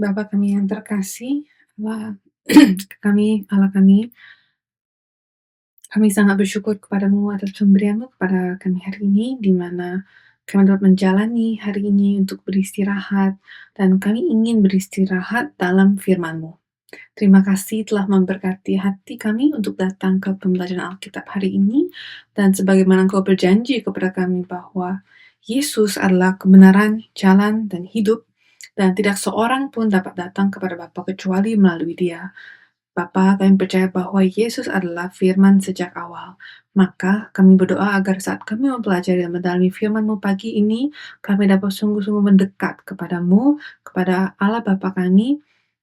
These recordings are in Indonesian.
Bapa kami yang terkasih, Allah Allah kami sangat bersyukur kepadamu atas pemberianmu kepada kami hari ini, di mana kami dapat menjalani hari ini untuk beristirahat, dan kami ingin beristirahat dalam firman-Mu. Terima kasih telah memberkati hati kami untuk datang ke pembelajaran Alkitab hari ini, dan sebagaimana Engkau berjanji kepada kami bahwa Yesus adalah kebenaran, jalan, dan hidup, dan tidak seorang pun dapat datang kepada Bapa kecuali melalui Dia. Bapa, kami percaya bahwa Yesus adalah firman sejak awal. Maka kami berdoa agar saat kami mempelajari dan mendalami firman-Mu pagi ini, kami dapat sungguh-sungguh mendekat kepadamu, kepada Allah Bapa kami,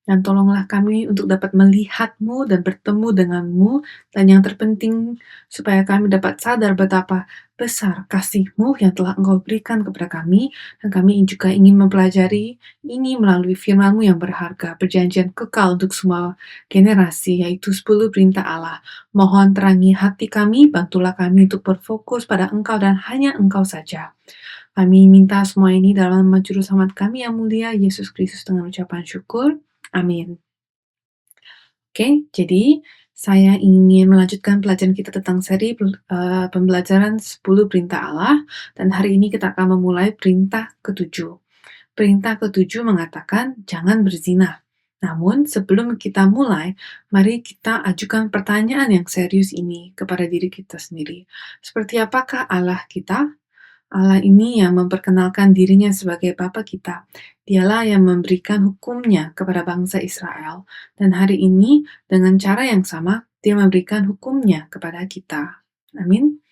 dan tolonglah kami untuk dapat melihat-Mu dan bertemu dengan-Mu, dan yang terpenting supaya kami dapat sadar betapa besar kasih-Mu yang telah Engkau berikan kepada kami, dan kami juga ingin mempelajari ini melalui firman-Mu yang berharga, perjanjian kekal untuk semua generasi, yaitu 10 perintah Allah. Mohon terangi hati kami, bantulah kami untuk berfokus pada Engkau dan hanya Engkau saja. Kami minta semua ini dalam nama Juru Selamat kami yang mulia, Yesus Kristus, dengan ucapan syukur. Amin. Oke, jadi saya ingin melanjutkan pelajaran kita tentang seri pembelajaran 10 perintah Allah, dan hari ini kita akan memulai perintah ketujuh. Perintah ketujuh mengatakan jangan berzina. Namun sebelum kita mulai, mari kita ajukan pertanyaan yang serius ini kepada diri kita sendiri. Seperti apakah Allah kita? Allah ini yang memperkenalkan dirinya sebagai Bapa kita. Dialah yang memberikan hukumnya kepada bangsa Israel. Dan hari ini dengan cara yang sama, Dia memberikan hukumnya kepada kita. Amin.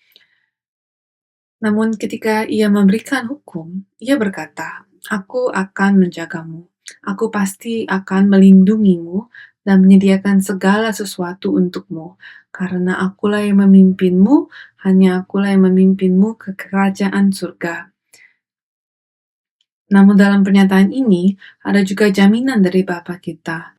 Namun ketika Ia memberikan hukum, Ia berkata, "Aku akan menjagamu. Aku pasti akan melindungimu dan menyediakan segala sesuatu untukmu. Karena akulah yang memimpinmu, hanya akulah yang memimpinmu ke kerajaan surga." Namun dalam pernyataan ini, ada juga jaminan dari Bapa kita.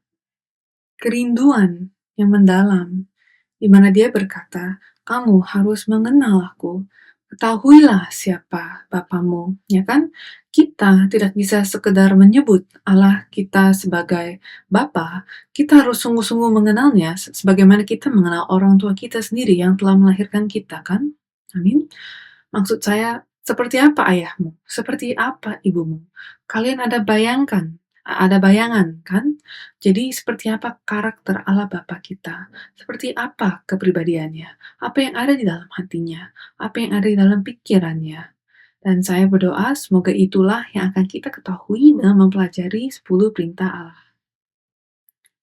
Kerinduan yang mendalam, di mana Dia berkata, "Kamu harus mengenal Aku. Ketahuilah siapa Bapamu." Ya kan? Kita tidak bisa sekedar menyebut Allah kita sebagai Bapa. Kita harus sungguh-sungguh mengenalnya, sebagaimana kita mengenal orang tua kita sendiri yang telah melahirkan kita, kan? Amin. Maksud saya, seperti apa ayahmu? Seperti apa ibumu? Kalian ada bayangan, kan? Jadi seperti apa karakter Allah Bapa kita? Seperti apa kepribadiannya? Apa yang ada di dalam hatinya? Apa yang ada di dalam pikirannya? Dan saya berdoa semoga itulah yang akan kita ketahui dalam mempelajari 10 perintah Allah.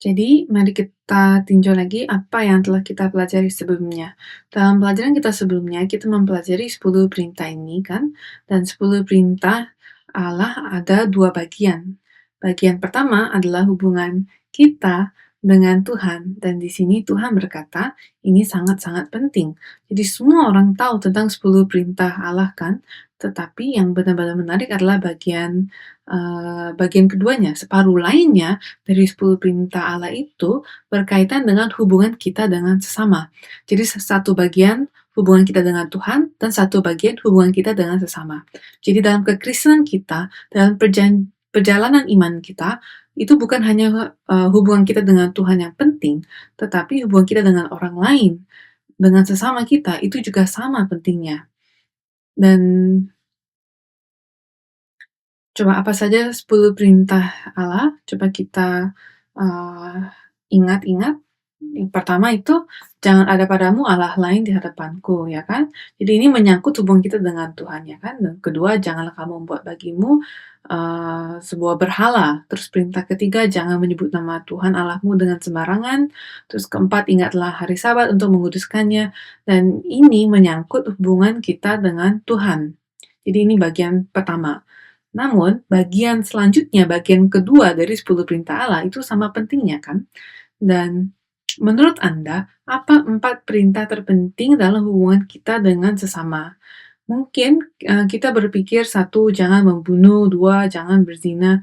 Jadi, mari kita tinjau lagi apa yang telah kita pelajari sebelumnya. Dalam pelajaran kita sebelumnya, kita mempelajari 10 perintah ini, kan? Dan 10 perintah Allah ada dua bagian. Bagian pertama adalah hubungan kita dengan Tuhan. Dan di sini Tuhan berkata, ini sangat-sangat penting. Jadi semua orang tahu tentang 10 perintah Allah, kan? Tetapi yang benar-benar menarik adalah bagian keduanya. Separuh lainnya dari 10 perintah Allah itu berkaitan dengan hubungan kita dengan sesama. Jadi satu bagian hubungan kita dengan Tuhan dan satu bagian hubungan kita dengan sesama. Jadi dalam kekristenan kita, dalam perjalanan iman kita, itu bukan hanya hubungan kita dengan Tuhan yang penting, tetapi hubungan kita dengan orang lain, dengan sesama kita, itu juga sama pentingnya. Dan coba apa saja 10 perintah Allah? Coba kita ingat-ingat. Yang pertama itu, jangan ada padamu Allah lain di hadapanku, ya kan? Jadi ini menyangkut hubungan kita dengan Tuhan, ya kan? Dan kedua, janganlah kamu membuat bagimu sebuah berhala. Terus perintah ketiga, jangan menyebut nama Tuhan Allahmu dengan sembarangan. Terus keempat, ingatlah hari Sabat untuk menguduskannya. Dan ini menyangkut hubungan kita dengan Tuhan. Jadi ini bagian pertama. Namun, bagian selanjutnya, bagian kedua dari 10 perintah Allah itu sama pentingnya, kan? Dan menurut Anda, apa 4 perintah terpenting dalam hubungan kita dengan sesama? Mungkin kita berpikir, 1, jangan membunuh, 2, jangan berzina,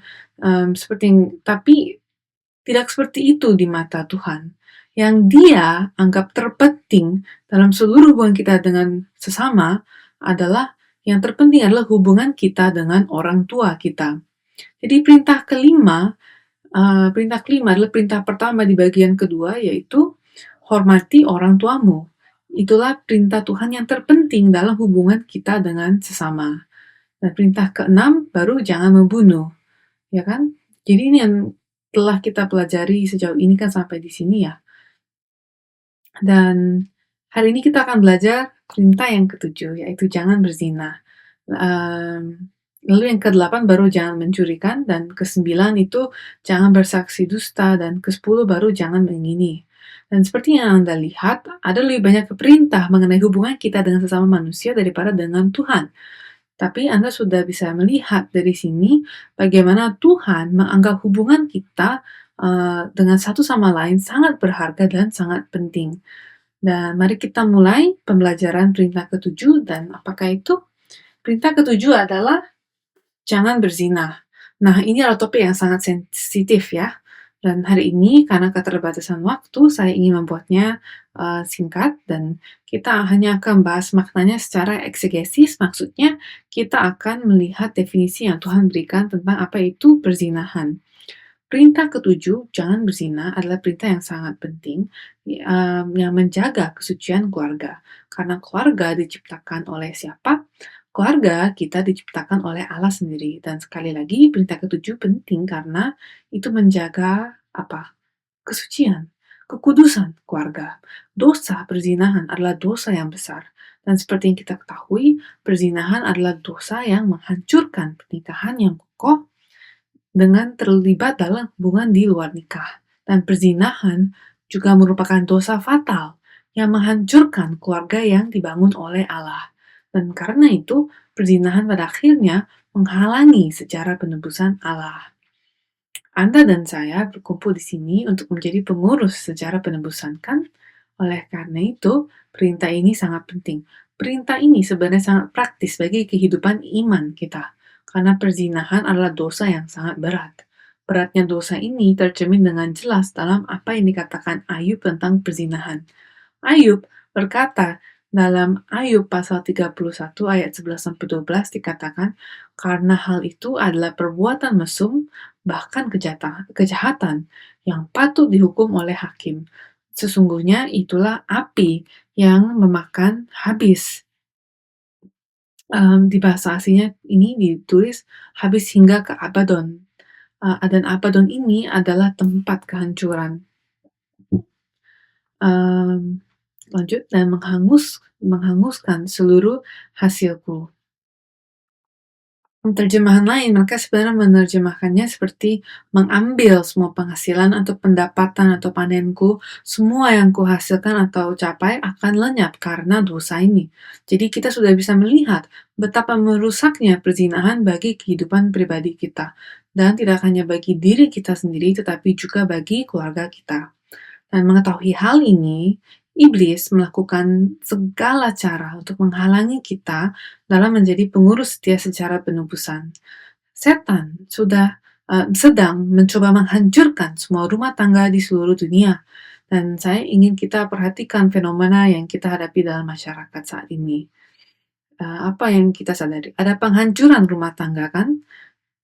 tapi tidak seperti itu di mata Tuhan. Yang Dia anggap terpenting dalam seluruh hubungan kita dengan sesama adalah yang terpenting adalah hubungan kita dengan orang tua kita. Jadi perintah kelima Perintah kelima adalah perintah pertama di bagian kedua, yaitu hormati orang tuamu. Itulah perintah Tuhan yang terpenting dalam hubungan kita dengan sesama. Dan perintah keenam baru jangan membunuh, ya kan? Jadi ini yang telah kita pelajari sejauh ini kan sampai di sini ya. Dan hari ini kita akan belajar perintah yang ketujuh, yaitu jangan berzina. Lalu yang ke-8 baru jangan mencurikan, dan ke-9 itu jangan bersaksi dusta, dan ke-10 baru jangan mengingini. Dan seperti yang Anda lihat, ada lebih banyak perintah mengenai hubungan kita dengan sesama manusia daripada dengan Tuhan. Tapi Anda sudah bisa melihat dari sini bagaimana Tuhan menganggap hubungan kita dengan satu sama lain sangat berharga dan sangat penting. Dan mari kita mulai pembelajaran perintah ketujuh. Dan apakah itu? Perintah ketujuh adalah jangan berzina. Nah, ini adalah topik yang sangat sensitif ya. Dan hari ini karena keterbatasan waktu, saya ingin membuatnya singkat, dan kita hanya akan bahas maknanya secara eksegesis. Maksudnya, kita akan melihat definisi yang Tuhan berikan tentang apa itu perzinahan. Perintah ketujuh, jangan berzina, adalah perintah yang sangat penting yang menjaga kesucian keluarga. Karena keluarga diciptakan oleh siapa? Keluarga kita diciptakan oleh Allah sendiri. Dan sekali lagi, perintah ketujuh penting karena itu menjaga apa? Kesucian, kekudusan keluarga. Dosa perzinahan adalah dosa yang besar. Dan seperti yang kita ketahui, perzinahan adalah dosa yang menghancurkan pernikahan yang kokoh dengan terlibat dalam hubungan di luar nikah. Dan perzinahan juga merupakan dosa fatal yang menghancurkan keluarga yang dibangun oleh Allah. Dan karena itu, perzinahan pada akhirnya menghalangi sejarah penebusan Allah. Anda dan saya berkumpul di sini untuk menjadi pengurus sejarah penebusan, kan? Oleh karena itu, perintah ini sangat penting. Perintah ini sebenarnya sangat praktis bagi kehidupan iman kita, karena perzinahan adalah dosa yang sangat berat. Beratnya dosa ini tercermin dengan jelas dalam apa yang dikatakan Ayub tentang perzinahan. Ayub berkata dalam Ayub pasal 31 ayat 11-12 dikatakan, karena hal itu adalah perbuatan mesum, bahkan kejahatan yang patut dihukum oleh hakim. Sesungguhnya itulah api yang memakan habis. Di bahasa aslinya ini ditulis habis hingga ke Abaddon. Dan Abaddon ini adalah tempat kehancuran. Lanjut, dan menghanguskan seluruh hasilku. Terjemahan lain, mereka sebenarnya menerjemahkannya seperti mengambil semua penghasilan atau pendapatan atau panenku, semua yang kuhasilkan atau capai akan lenyap karena dosa ini. Jadi kita sudah bisa melihat betapa merusaknya perzinahan bagi kehidupan pribadi kita. Dan tidak hanya bagi diri kita sendiri, tetapi juga bagi keluarga kita. Dan mengetahui hal ini, iblis melakukan segala cara untuk menghalangi kita dalam menjadi pengurus setia secara penebusan. Setan sudah sedang mencoba menghancurkan semua rumah tangga di seluruh dunia. Dan saya ingin kita perhatikan fenomena yang kita hadapi dalam masyarakat saat ini. Apa yang kita sadari? Ada penghancuran rumah tangga, kan?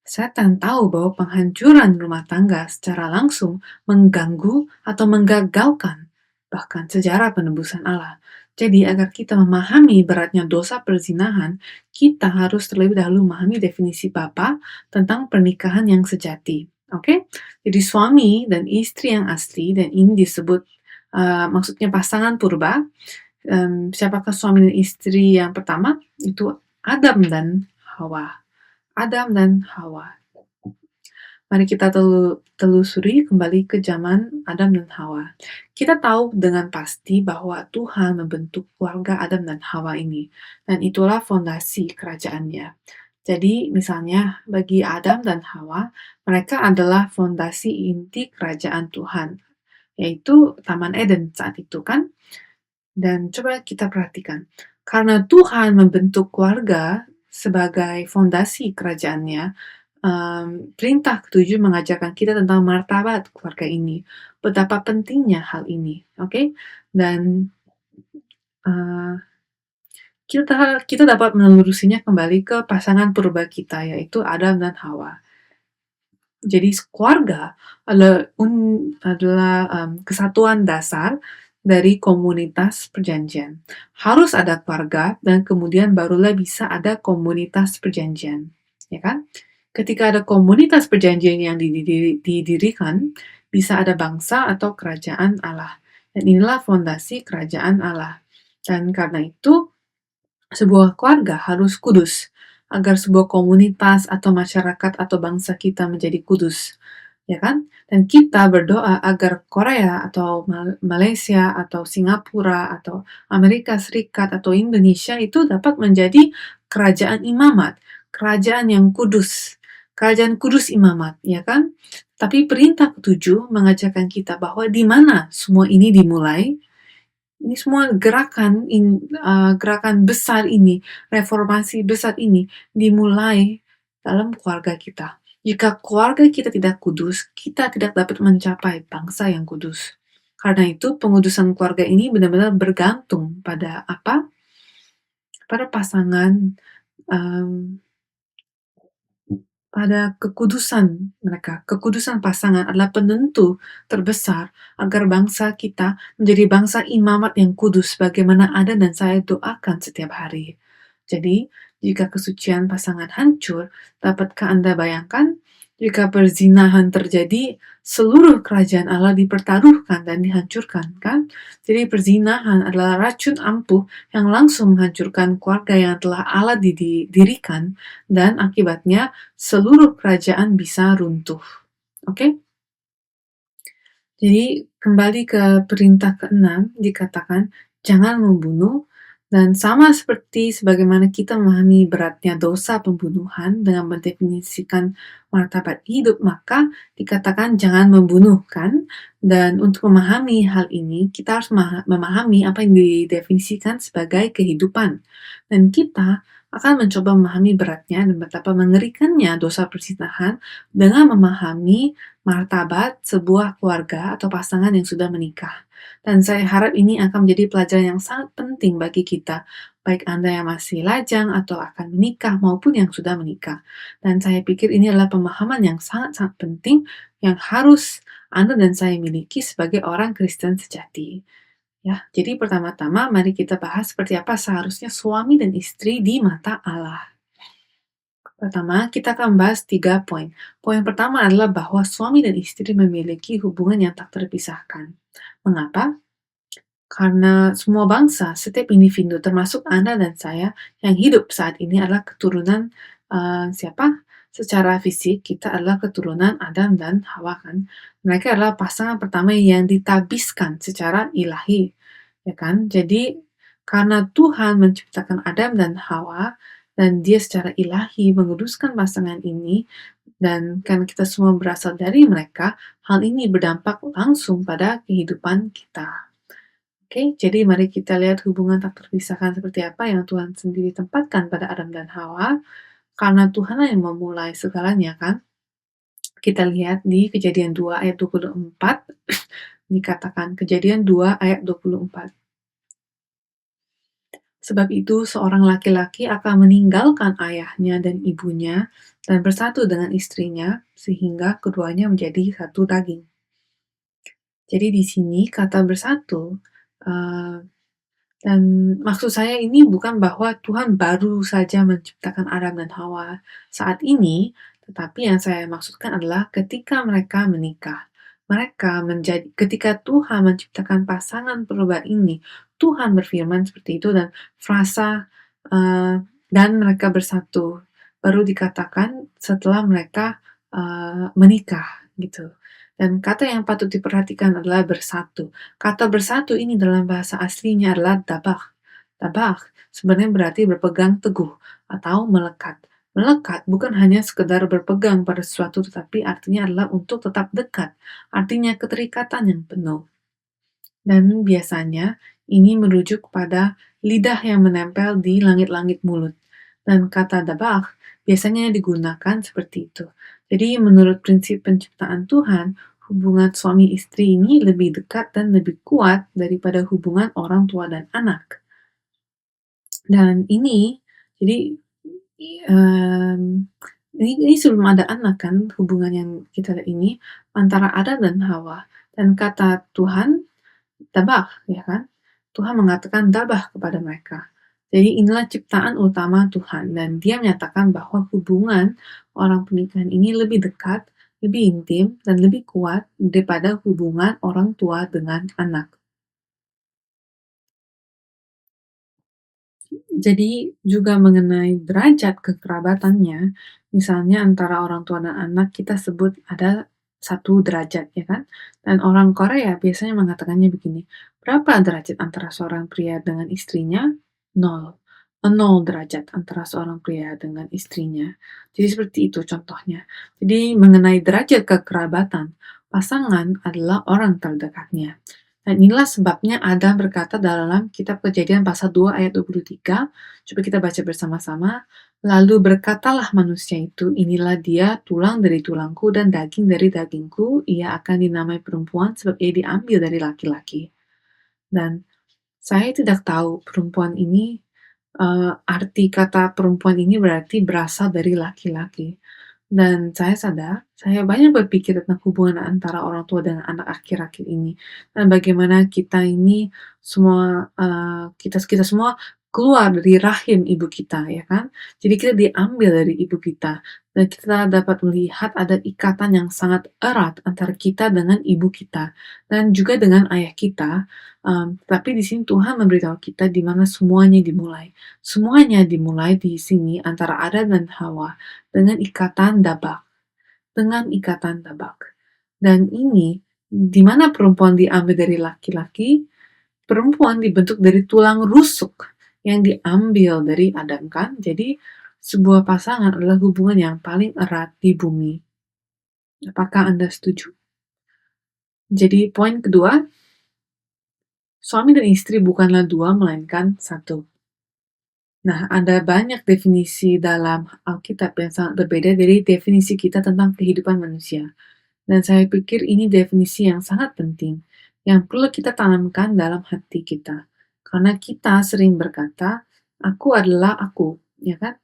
Setan tahu bahwa penghancuran rumah tangga secara langsung mengganggu atau menggagalkan bahkan sejarah penebusan Allah. Jadi agar kita memahami beratnya dosa perzinahan, kita harus terlebih dahulu memahami definisi Bapa tentang pernikahan yang sejati. Oke? Jadi suami dan istri yang asli, dan ini disebut maksudnya pasangan purba. Siapakah suami dan istri yang pertama? Itu Adam dan Hawa. Adam dan Hawa. Mari kita telusuri kembali ke zaman Adam dan Hawa. Kita tahu dengan pasti bahwa Tuhan membentuk keluarga Adam dan Hawa ini, dan itulah fondasi kerajaannya. Jadi misalnya bagi Adam dan Hawa, mereka adalah fondasi inti kerajaan Tuhan, yaitu Taman Eden saat itu, kan? Dan coba kita perhatikan, karena Tuhan membentuk keluarga sebagai fondasi kerajaannya, perintah ketujuh mengajarkan kita tentang martabat keluarga ini, betapa pentingnya hal ini, oke? Dan kita dapat menelususinya kembali ke pasangan purba kita, yaitu Adam dan Hawa. Jadi keluarga adalah kesatuan dasar dari komunitas perjanjian. Harus ada keluarga dan kemudian barulah bisa ada komunitas perjanjian, ya kan? Ketika ada komunitas perjanjian yang didirikan, bisa ada bangsa atau kerajaan Allah. Dan inilah fondasi kerajaan Allah. Dan karena itu, sebuah keluarga harus kudus, agar sebuah komunitas atau masyarakat atau bangsa kita menjadi kudus, ya kan? Dan kita berdoa agar Korea atau Malaysia atau Singapura atau Amerika Serikat atau Indonesia itu dapat menjadi kerajaan imamat, kerajaan yang kudus, kerajaan kudus imamat, ya kan? Tapi perintah ketujuh mengajarkan kita bahwa di mana semua ini dimulai. Ini semua gerakan besar ini, reformasi besar ini dimulai dalam keluarga kita. Jika keluarga kita tidak kudus, kita tidak dapat mencapai bangsa yang kudus. Karena itu, pengudusan keluarga ini benar-benar bergantung pada apa? Pada pasangan, um, pada kekudusan mereka. Kekudusan pasangan adalah penentu terbesar agar bangsa kita menjadi bangsa imamat yang kudus bagaimana ada dan saya doakan setiap hari. Jadi, jika kesucian pasangan hancur, dapatkah Anda bayangkan jika perzinahan terjadi, seluruh kerajaan Allah dipertaruhkan dan dihancurkan, kan? Jadi perzinahan adalah racun ampuh yang langsung menghancurkan keluarga yang telah Allah didirikan dan akibatnya seluruh kerajaan bisa runtuh. Oke? Jadi kembali ke perintah keenam dikatakan jangan membunuh dan sama seperti sebagaimana kita memahami beratnya dosa pembunuhan dengan mendefinisikan martabat hidup, maka dikatakan jangan membunuh kan? Dan untuk memahami hal ini, kita harus memahami apa yang didefinisikan sebagai kehidupan. Dan kita akan mencoba memahami beratnya dan betapa mengerikannya dosa perzinahan dengan memahami martabat sebuah keluarga atau pasangan yang sudah menikah. Dan saya harap ini akan menjadi pelajaran yang sangat penting bagi kita, baik Anda yang masih lajang atau akan menikah maupun yang sudah menikah. Dan saya pikir ini adalah pemahaman yang sangat-sangat penting yang harus Anda dan saya miliki sebagai orang Kristen sejati. Ya, jadi pertama-tama mari kita bahas seperti apa seharusnya suami dan istri di mata Allah. Pertama, kita akan bahas 3 poin. Poin pertama adalah bahwa suami dan istri memiliki hubungan yang tak terpisahkan. Mengapa? Karena semua bangsa, setiap individu, termasuk Anda dan saya, yang hidup saat ini adalah keturunan siapa? Secara fisik, kita adalah keturunan Adam dan Hawa kan. Mereka adalah pasangan pertama yang ditabiskan secara ilahi, ya kan? Jadi, karena Tuhan menciptakan Adam dan Hawa, dan dia secara ilahi menguduskan pasangan ini, dan karena kita semua berasal dari mereka, hal ini berdampak langsung pada kehidupan kita. Oke, jadi mari kita lihat hubungan tak terpisahkan seperti apa yang Tuhan sendiri tempatkan pada Adam dan Hawa, karena Tuhanlah yang memulai segalanya kan. Kita lihat di Kejadian 2 ayat 24, dikatakan Kejadian 2 ayat 24. Sebab itu seorang laki-laki akan meninggalkan ayahnya dan ibunya dan bersatu dengan istrinya sehingga keduanya menjadi satu daging. Jadi di sini kata bersatu, uh, dan maksud saya ini bukan bahwa Tuhan baru saja menciptakan Adam dan Hawa saat ini, tetapi yang saya maksudkan adalah ketika mereka menikah. Ketika Tuhan menciptakan pasangan perubahan ini, Tuhan berfirman seperti itu dan frasa dan mereka bersatu baru dikatakan setelah mereka menikah gitu. Dan kata yang patut diperhatikan adalah bersatu. Kata bersatu ini dalam bahasa aslinya adalah dabah. Dabah sebenarnya berarti berpegang teguh atau melekat. Melekat bukan hanya sekedar berpegang pada sesuatu, tetapi artinya adalah untuk tetap dekat. Artinya keterikatan yang penuh. Dan biasanya ini merujuk pada lidah yang menempel di langit-langit mulut. Dan kata dabah biasanya digunakan seperti itu. Jadi menurut prinsip penciptaan Tuhan, hubungan suami istri ini lebih dekat dan lebih kuat daripada hubungan orang tua dan anak. Dan ini jadi Ini sebelum ada anak kan, hubungan yang kita lihat ini antara Adam dan Hawa, dan kata Tuhan, "Dabah," ya kan? Tuhan mengatakan dabah kepada mereka. Jadi inilah ciptaan utama Tuhan, dan Dia menyatakan bahwa hubungan orang pernikahan ini lebih dekat, lebih intim, dan lebih kuat daripada hubungan orang tua dengan anak. Jadi juga mengenai derajat kekerabatannya, misalnya antara orang tua dan anak kita sebut ada satu derajat ya kan, dan orang Korea biasanya mengatakannya begini, "Berapa derajat antara seorang pria dengan istrinya? Nol, 0 derajat antara seorang pria dengan istrinya." Jadi seperti itu contohnya. Jadi mengenai derajat kekerabatan, pasangan adalah orang terdekatnya. Dan inilah sebabnya Adam berkata dalam kitab Kejadian pasal 2 ayat 23, coba kita baca bersama-sama. Lalu berkatalah manusia itu, inilah dia tulang dari tulangku dan daging dari dagingku, ia akan dinamai perempuan sebab ia diambil dari laki-laki. Dan saya tidak tahu perempuan ini, arti kata perempuan ini berarti berasal dari laki-laki. Dan saya sadar, saya banyak berpikir tentang hubungan antara orang tua dan anak akhir-akhir ini, dan bagaimana kita ini semua, kita semua keluar dari rahim ibu kita, ya kan. Jadi kita diambil dari ibu kita, dan kita dapat melihat ada ikatan yang sangat erat antara kita dengan ibu kita, dan juga dengan ayah kita, tapi di sini Tuhan memberitahu kita di mana semuanya dimulai. Semuanya dimulai di sini antara Adam dan Hawa dengan ikatan dabak, dengan ikatan dabak. Dan ini di mana perempuan diambil dari laki-laki, perempuan dibentuk dari tulang rusuk yang diambil dari Adam kan. Jadi sebuah pasangan adalah hubungan yang paling erat di bumi. Apakah Anda setuju? Jadi poin kedua, suami dan istri bukanlah dua melainkan satu. Nah, ada banyak definisi dalam Alkitab yang sangat berbeda dari definisi kita tentang kehidupan manusia. Dan saya pikir ini definisi yang sangat penting, yang perlu kita tanamkan dalam hati kita. Karena kita sering berkata, "Aku adalah aku," ya kan?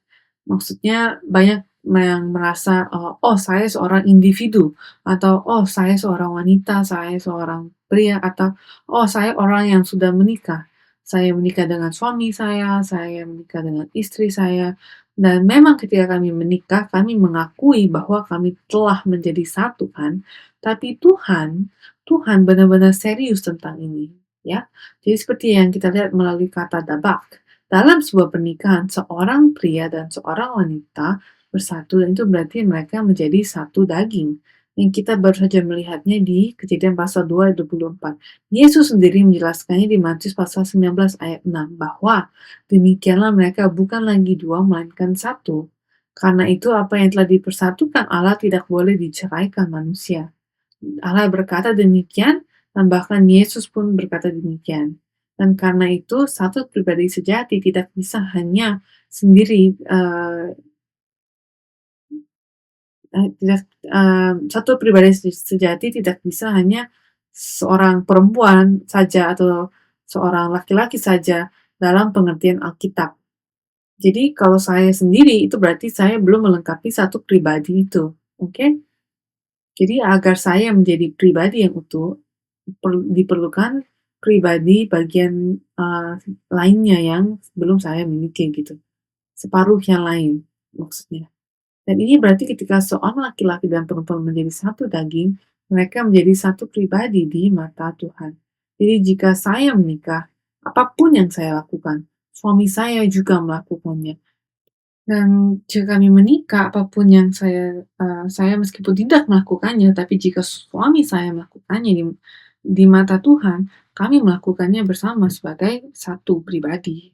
Maksudnya banyak yang merasa, "Oh, saya seorang individu," atau, "Oh, saya seorang wanita, saya seorang pria," atau, "Oh, saya orang yang sudah menikah. Saya menikah dengan suami saya menikah dengan istri saya." Dan memang ketika kami menikah, kami mengakui bahwa kami telah menjadi satu kan, tapi Tuhan benar-benar serius tentang ini, ya. Jadi seperti yang kita lihat melalui kata dabak. Dalam sebuah pernikahan, seorang pria dan seorang wanita bersatu, dan itu berarti mereka menjadi satu daging. Yang kita baru saja melihatnya di Kejadian pasal 2 ayat 24. Yesus sendiri menjelaskannya di Matius pasal 19 ayat 6 bahwa demikianlah mereka bukan lagi dua melainkan satu. Karena itu apa yang telah dipersatukan Allah tidak boleh diceraikan manusia. Allah berkata demikian, dan bahkan Yesus pun berkata demikian. Dan karena itu, satu pribadi sejati tidak bisa hanya sendiri, satu pribadi sejati tidak bisa hanya seorang perempuan saja atau seorang laki-laki saja dalam pengertian Alkitab. Jadi kalau saya sendiri, itu berarti saya belum melengkapi satu pribadi itu, oke? Jadi agar saya menjadi pribadi yang utuh, diperlukan pribadi bagian, lainnya yang belum saya miliki gitu, separuh yang lain maksudnya. Dan ini berarti ketika seorang laki-laki dan perempuan menjadi satu daging, mereka menjadi satu pribadi di mata Tuhan. Jadi jika saya menikah, apapun yang saya lakukan, suami saya juga melakukannya. Dan jika kami menikah, apapun yang saya meskipun tidak melakukannya, tapi jika suami saya melakukannya di mata Tuhan, kami melakukannya bersama sebagai satu pribadi.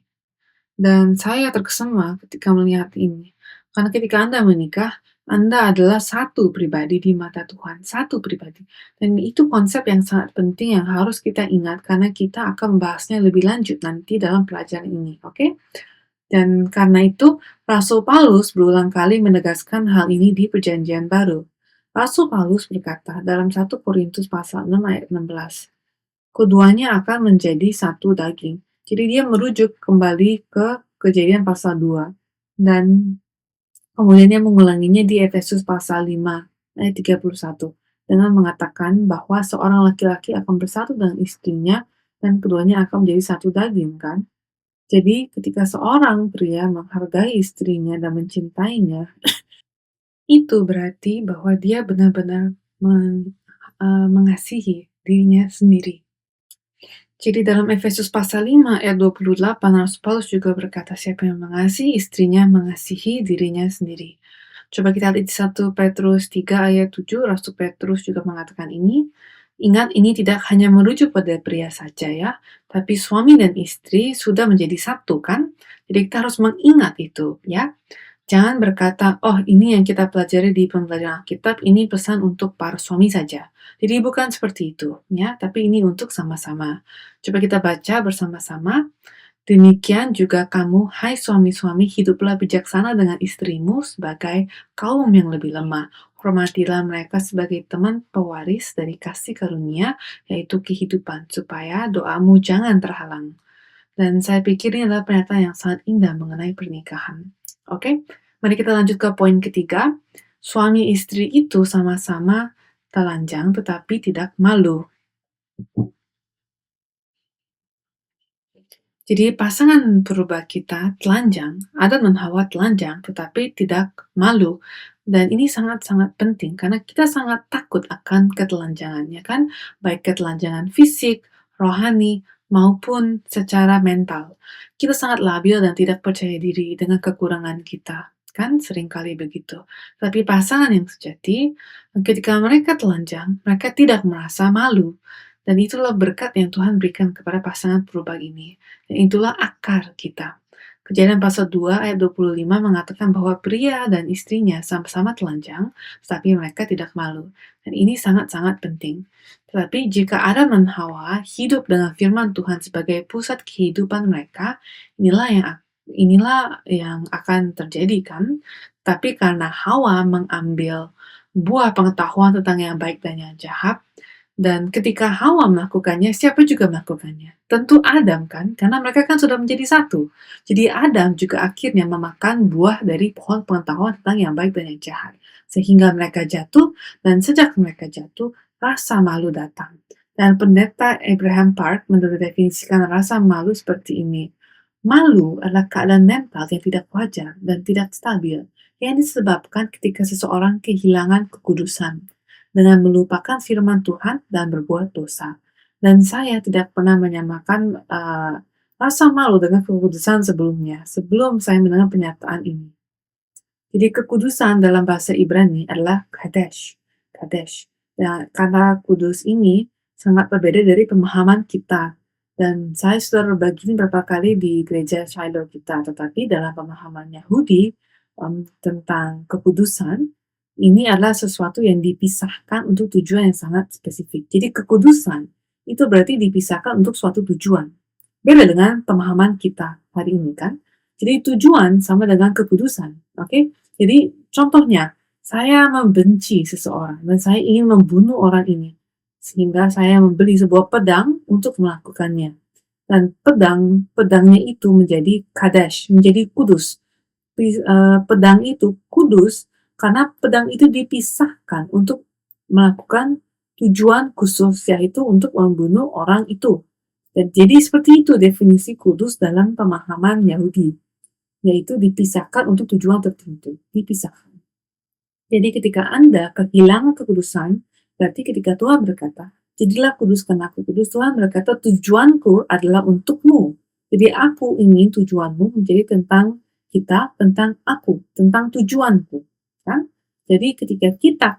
Dan saya terkesima ketika melihat ini. Karena ketika Anda menikah, Anda adalah satu pribadi di mata Tuhan, satu pribadi. Dan itu konsep yang sangat penting yang harus kita ingat karena kita akan membahasnya lebih lanjut nanti dalam pelajaran ini, oke? Dan karena itu, Rasul Paulus berulang kali menegaskan hal ini di Perjanjian Baru. Rasul Paulus berkata dalam 1 Korintus pasal 6 ayat 16, keduanya akan menjadi satu daging. Jadi dia merujuk kembali ke Kejadian pasal 2. Dan Kemudian dia mengulanginya di Efesus pasal 5 ayat 31 dengan mengatakan bahwa seorang laki-laki akan bersatu dengan istrinya dan keduanya akan menjadi satu daging kan. Jadi ketika seorang pria menghargai istrinya dan mencintainya, itu berarti bahwa dia benar-benar mengasihi dirinya sendiri. Jadi dalam Efesus pasal 5 ayat 28, Rasul Paulus juga berkata, siapa yang mengasihi istrinya mengasihi dirinya sendiri. Coba kita lihat di 1 Petrus 3 ayat 7, Rasul Petrus juga mengatakan ini. Ingat, ini tidak hanya merujuk pada pria saja ya, tapi suami dan istri sudah menjadi satu kan? Jadi kita harus mengingat itu ya. Jangan berkata, oh ini yang kita pelajari di pembelajaran Alkitab, ini pesan untuk para suami saja. Jadi bukan seperti itu, ya, tapi ini untuk sama-sama. Coba kita baca bersama-sama. Demikian juga kamu, hai suami-suami, hiduplah bijaksana dengan istrimu sebagai kaum yang lebih lemah. Hormatilah mereka sebagai teman pewaris dari kasih karunia, yaitu kehidupan, supaya doamu jangan terhalang. Dan saya pikir ini adalah pernyataan yang sangat indah mengenai pernikahan. Oke, mari kita lanjut ke poin ketiga. Suami istri itu sama-sama telanjang tetapi tidak malu. Jadi pasangan purba kita telanjang, Adam dan Hawa telanjang tetapi tidak malu. Dan ini sangat-sangat penting karena kita sangat takut akan ketelanjangannya kan, baik ketelanjangan fisik, rohani, maupun secara mental. Kita sangat labil dan tidak percaya diri dengan kekurangan kita. Kan seringkali begitu. Tapi pasangan yang sejati, ketika mereka telanjang, mereka tidak merasa malu. Dan itulah berkat yang Tuhan berikan kepada pasangan purba ini. Dan itulah akar kita. Kejadian pasal 2 ayat 25 mengatakan bahwa pria dan istrinya sama-sama telanjang, tetapi mereka tidak malu. Dan ini sangat-sangat penting. Tetapi jika Adam dan Hawa hidup dengan firman Tuhan sebagai pusat kehidupan mereka, inilah yang akan terjadi kan. Tapi karena Hawa mengambil buah pengetahuan tentang yang baik dan yang jahat, dan ketika Hawa melakukannya, siapa juga melakukannya? Tentu Adam kan, karena mereka kan sudah menjadi satu. Jadi Adam juga akhirnya memakan buah dari pohon pengetahuan tentang yang baik dan yang jahat. Sehingga mereka jatuh, dan sejak mereka jatuh, rasa malu datang. Dan pendeta Abraham Park mendefinisikan rasa malu seperti ini. Malu adalah keadaan mental yang tidak wajar dan tidak stabil, yang disebabkan ketika seseorang kehilangan kekudusan dengan melupakan firman Tuhan dan berbuat dosa. Dan saya tidak pernah menyamakan rasa malu dengan kekudusan sebelumnya, sebelum saya mendengar pernyataan ini. Jadi kekudusan dalam bahasa Ibrani adalah kadesh. Kadesh. Ya, kata kudus ini sangat berbeda dari pemahaman kita. Dan saya sudah berbagi ini beberapa kali di gereja Shiloh kita, tetapi dalam pemahaman Yahudi tentang kekudusan, ini adalah sesuatu yang dipisahkan untuk tujuan yang sangat spesifik. Jadi kekudusan itu berarti dipisahkan untuk suatu tujuan. Beda dengan pemahaman kita hari ini kan. Jadi tujuan sama dengan kekudusan. Oke? Jadi contohnya, saya membenci seseorang dan saya ingin membunuh orang ini. Sehingga saya membeli sebuah pedang untuk melakukannya. Dan pedangnya itu menjadi kadesh, menjadi kudus. Pedang itu kudus karena pedang itu dipisahkan untuk melakukan tujuan khusus, yaitu untuk membunuh orang itu. Dan jadi seperti itu definisi kudus dalam pemahaman Yahudi, yaitu dipisahkan untuk tujuan tertentu, dipisahkan. Jadi ketika Anda kehilangan kekudusan, berarti ketika Tuhan berkata, jadilah kudus karena aku kudus, Tuhan berkata, tujuanku adalah untukmu. Jadi aku ingin tujuanmu menjadi tentang kita, tentang aku, tentang tujuanku. Kan? Jadi ketika kita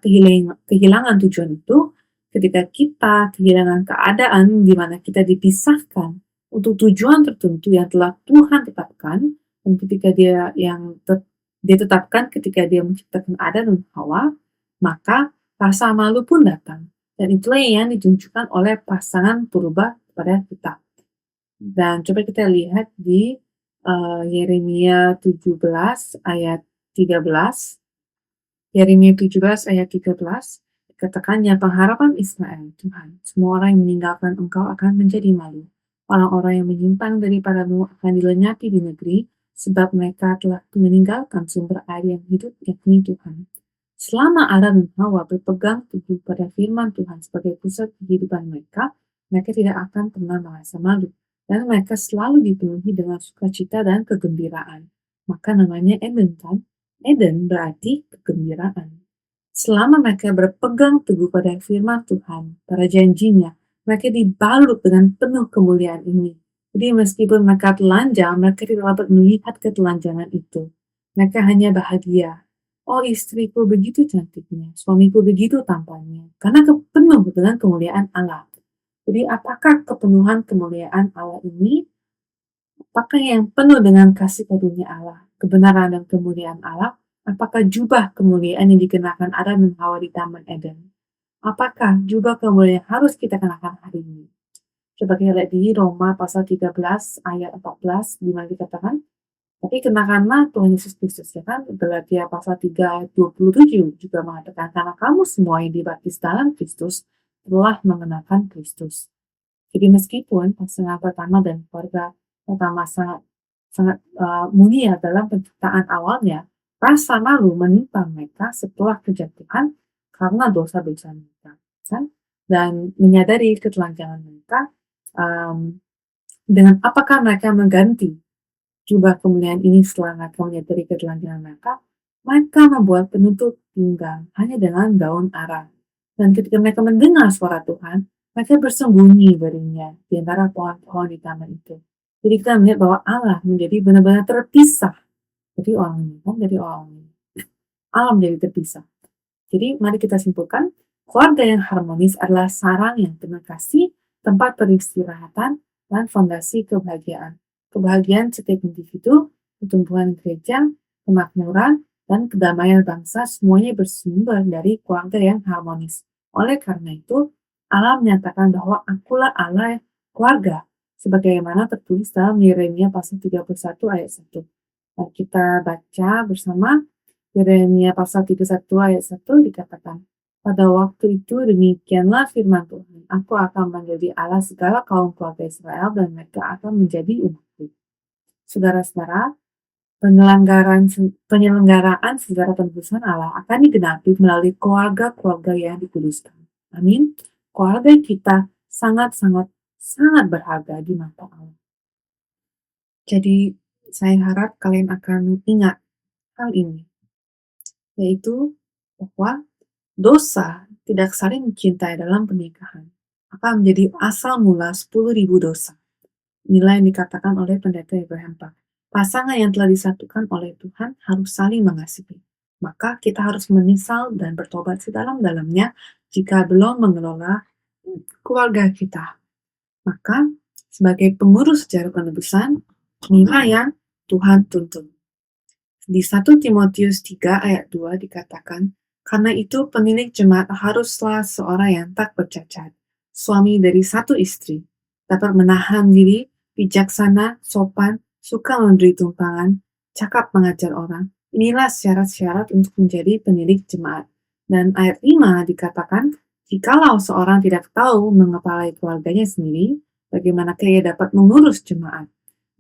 kehilangan tujuan itu, ketika kita kehilangan keadaan di mana kita dipisahkan untuk tujuan tertentu yang telah Tuhan tetapkan, dan ketika dia tetapkan ketika dia menciptakan Adam dan Hawa, maka rasa malu pun datang. Dan itulah yang ditunjukkan oleh pasangan purba kepada kita. Dan coba kita lihat di Yeremia 17 ayat 13. Yeremia 17 ayat 13. Katakannya pengharapan Israel, Tuhan, semua orang yang meninggalkan engkau akan menjadi malu. Orang-orang yang menyimpang daripadamu akan dilenyapkan di negeri, sebab mereka telah meninggalkan sumber air yang hidup, yakni Tuhan. Selama Adam dan Hawa berpegang teguh pada firman Tuhan sebagai pusat kehidupan mereka, mereka tidak akan pernah merasa malu, dan mereka selalu dipenuhi dengan sukacita dan kegembiraan. Maka namanya Eden kan? Eden berarti kegembiraan. Selama mereka berpegang teguh pada firman Tuhan, pada janjinya, mereka dibalut dengan penuh kemuliaan ini. Jadi meskipun mereka telanjang, mereka tidak dapat melihat ketelanjangan itu. Mereka hanya bahagia. Oh, istriku begitu cantiknya, suamiku begitu tampannya, karena penuh dengan kemuliaan Allah. Jadi apakah kepenuhan kemuliaan Allah ini, apakah yang penuh dengan kasih karunia Allah, kebenaran dan kemuliaan Allah, apakah jubah kemuliaan yang dikenakan Adam dan Hawa di Taman Eden? Apakah jubah kemuliaan harus kita kenakan hari ini? Coba kita lihat di Roma pasal 13 ayat 14, di mana dikatakan, tapi kenakanlah Tuhan Yesus Kristus, ya kan? Galatia pasal 3 ayat 27 juga mengatakan, karena kamu semua yang dibaptis dalam Kristus telah mengenakan Kristus. Jadi meskipun pasangan pertama dan keluarga pertama sangat sangat mulia dalam penciptaan awalnya, rasa malu menimpa mereka setelah kejatuhan karena dosa-dosa mereka, kan? Dan menyadari ketelanjangan mereka, dengan apakah mereka mengganti jubah kemuliaan ini setelah mereka menyadari ketelanjangan mereka, mereka membuat penutup pinggang hanya dengan daun ara. Dan ketika mereka mendengar suara Tuhan, mereka bersembunyi baringnya di antara pohon-pohon di taman itu. Jadi kita melihat bahwa Allah menjadi benar-benar terpisah dari orang ini, kan? Dari orang ini. Allah menjadi terpisah. Jadi mari kita simpulkan, keluarga yang harmonis adalah sarang yang penuh kasih, tempat peristirahatan, dan fondasi kebahagiaan. Kebahagiaan setiap individu, pertumbuhan gereja, kemakmuran, dan kedamaian bangsa semuanya bersumber dari keluarga yang harmonis. Oleh karena itu, Allah menyatakan bahwa akulah Allah keluarga, sebagaimana tertulis dalam Yeremia pasal 31 ayat 1. Nah, kita baca bersama Yeremia pasal 31 ayat 1 dikatakan, pada waktu itu demikianlah firman Tuhan, aku akan menjadi Allah segala kaum keluarga Israel dan mereka akan menjadi umatku. Saudara-saudara, penyelenggaraan sejarah penebusan Allah akan digenapi melalui keluarga-keluarga yang dikuduskan. Amin. Keluarga kita sangat-sangat sangat berharga di mata Allah. Jadi, saya harap kalian akan ingat hal ini, yaitu bahwa dosa tidak saling mencintai dalam pernikahan akan menjadi asal mula 10.000 dosa. Inilah yang dikatakan oleh pendeta Abraham Park. Pasangan yang telah disatukan oleh Tuhan harus saling mengasihi. Maka kita harus menyesal dan bertobat sedalam-dalamnya jika belum mengelola keluarga kita. Maka sebagai pengurus sejarah penebusan, inilah yang Tuhan tuntut. Di 1 Timotius 3 ayat 2 dikatakan, karena itu pemilik jemaat haruslah seorang yang tak bercacat, suami dari satu istri, dapat menahan diri, bijaksana, sopan, suka memberi tumpangan, cakap mengajar orang. Inilah syarat-syarat untuk menjadi pemilik jemaat. Dan ayat 5 dikatakan, jikalau seorang tidak tahu mengepalai keluarganya sendiri, bagaimanakah ia dapat mengurus jemaat?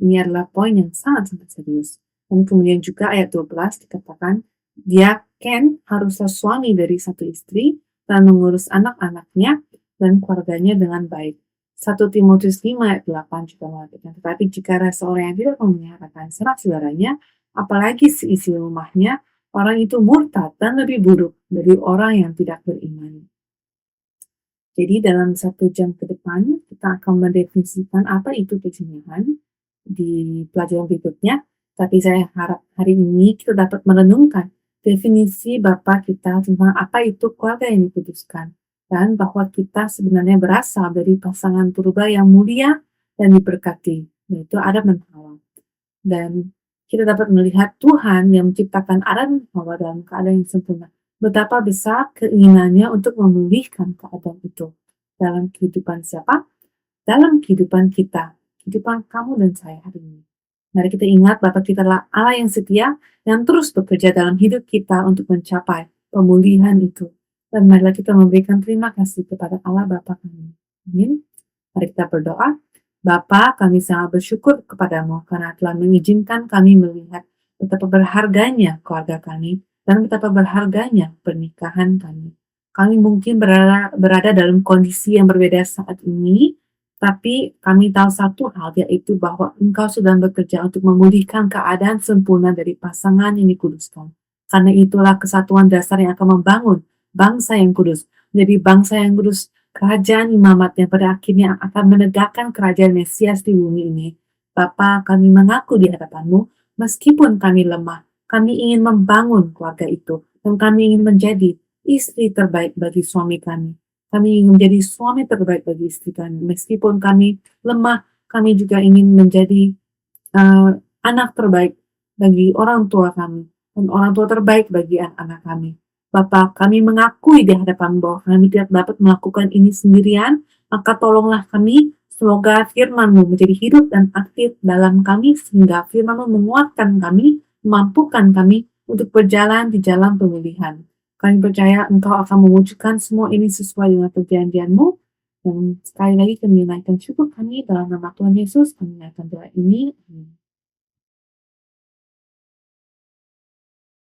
Ini adalah poin yang sangat-sangat serius. Dan kemudian juga ayat 12 dikatakan, dia Ken haruslah suami dari satu istri dan mengurus anak-anaknya dan keluarganya dengan baik. 1 Timotius 5 ayat 8 juga mengatakan, tetapi jika ada seorang yang tidak memeliharakan sanak saudaranya, apalagi seisi rumahnya, orang itu murtad dan lebih buruk dari orang yang tidak beriman. Jadi dalam 1 jam ke depan, kita akan mendefinisikan apa itu kejenuhan di pelajaran berikutnya. Tapi saya harap hari ini kita dapat merenungkan definisi Bapa kita tentang apa itu keluarga yang dikuduskan. Dan bahwa kita sebenarnya berasal dari pasangan purba yang mulia dan diberkati, yaitu Adam dan Hawa. Dan kita dapat melihat Tuhan yang menciptakan Adam dan Hawa dalam keadaan yang sempurna. Betapa besar keinginannya untuk memulihkan keadaan itu. Dalam kehidupan siapa? Dalam kehidupan kita. Kehidupan kamu dan saya hari ini. Mari kita ingat Bapa kita adalah Allah yang setia, yang terus bekerja dalam hidup kita untuk mencapai pemulihan itu. Dan marilah kita memberikan terima kasih kepada Allah Bapa kami. Amin. Mari kita berdoa. Bapa, kami sangat bersyukur kepadamu karena telah mengizinkan kami melihat betapa berharganya keluarga kami dan betapa berharganya pernikahan kami. Kami mungkin berada dalam kondisi yang berbeda saat ini, tapi kami tahu satu hal, yaitu bahwa Engkau sedang bekerja untuk memulihkan keadaan sempurna dari pasangan yang dikuduskan. Karena itulah kesatuan dasar yang akan membangun bangsa yang kudus. Jadi bangsa yang kudus, kerajaan imamat yang pada akhirnya akan menegakkan kerajaan Mesias di bumi ini. Bapa, kami mengaku di hadapan-Mu, meskipun kami lemah, kami ingin membangun keluarga itu, dan kami ingin menjadi istri terbaik bagi suami kami. Kami ingin menjadi suami terbaik bagi istri kami. Meskipun kami lemah, kami juga ingin menjadi eh, anak terbaik bagi orang tua kami, dan orang tua terbaik bagi anak-anak kami. Bapak, kami mengakui di hadapan bahwa kami tidak dapat melakukan ini sendirian, maka tolonglah kami, semoga firman-Mu menjadi hidup dan aktif dalam kami, sehingga firman-Mu menguatkan kami, memampukan kami untuk berjalan di jalan pemilihan. Kami percaya Engkau akan mewujudkan semua ini sesuai dengan perjanjian-Mu, dan sekali lagi kami menaikkan syukur kami dalam nama Tuhan Yesus, kami menaikkan doa ini. Amin.